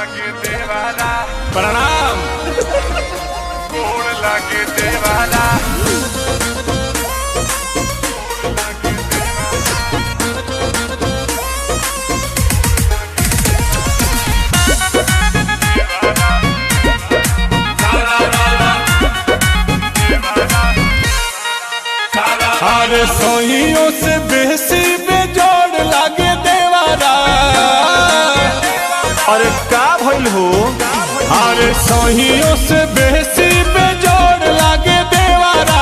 लागे देवारा प्रणाम। गोड़ लागे देवारा अरे सोहियों से बेसी बेजोड़ लागे देवारा। अरे का भइल हो? अरे सोहियों से बेसी बेजोड़ लागे देवारा।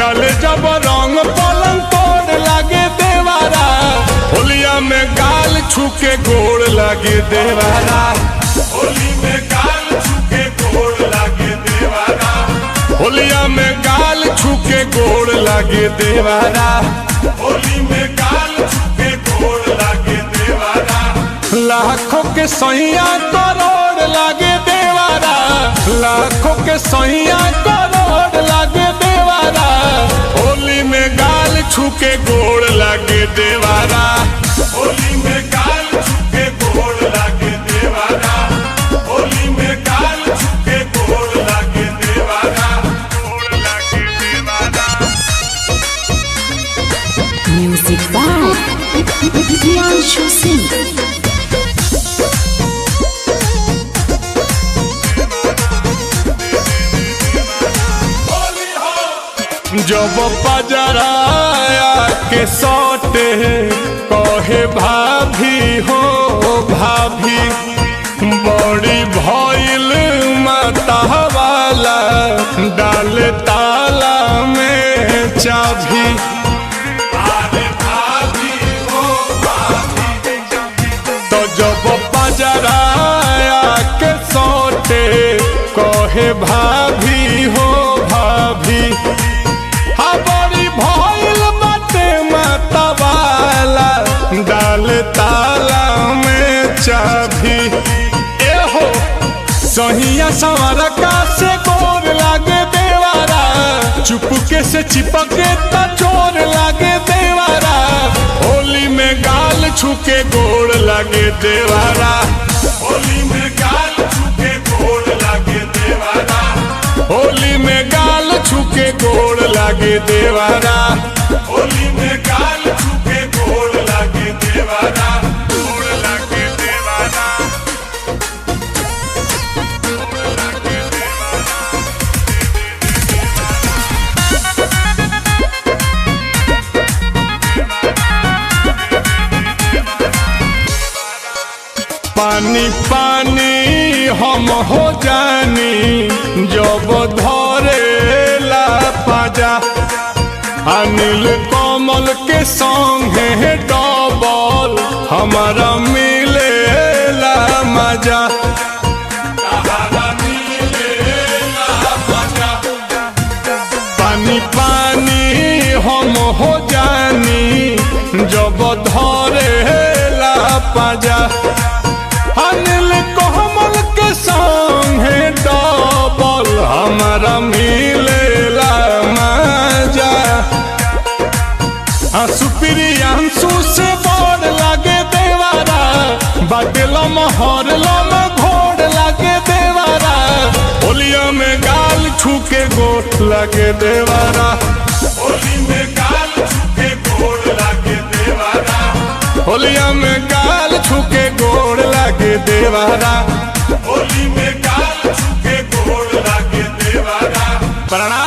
डले जब रंग पलंग तोड़ लागे देवारा। होलिया में गाल छूके गोड़ लागे देवारा। होली में गाल छूके गोड़ लागे देवारा। होलिया में गाल छूके गोड़ लागे देवारा। होली में गाल छूके गोड़ लागे देवारा। लाखों के सैया करोड़ लागे देवारा। लाखों के सैया करोड़ लागे देवारा। होली में गाल छूके गोड़ लागे देवारा। होली में गाल छूके गोड़ लागे देवारा। होली में गाल छूके गोड़ लागे देवारा। गोड़ लागे देवारा Music by Priyanshu Singh. जब पजराया के सौटे कहे भाभी हो भाभी। बड़ी भइल माता वाला डाल ताला में चाभी। अरे भाभी हो भाभी। तो जब पजराया के सौटे कहे भाभी हो भाभी। बड़ी भइल बाटे माता वाला डाल ताला में चाभी। एहो सहिया सवारा का से गोर लागे देवारा। चुपके से चिपके त चोर लागे देवारा। होली में गाल छूके गोड़ लागे देवारा। होली में गाल छूके गोड़ लागे देवारा। होली में गाल छूके गोड़ लागे देवारा। होली में गाल छूके गोड़ लागे देवारा। गोड़ लागे देवारा गोड़ लागे देवारा पानी पानी हम हो जानी जब धरेला पाजा। अनिल कमल के संगे डबल हमारा मिलेला मजा। पानी पानी हम हो जानी जब धरेला पाजा। अनिल कमल के संगे डबल हमारा मिलेला मजा। सुप्रियांशु से बड़ लागे देवारा। बाटेल महर लम घोड़ लागे देवारा। होलिया में गाल छूके गोड़ लागे देवारा। होली में गाल छूके गोड़ लागे देवारा। होलिया में गाल छूके गोड़ लागे देवारा। होली में गाल छूके गोड़ लागे देवारा। प्रणाम।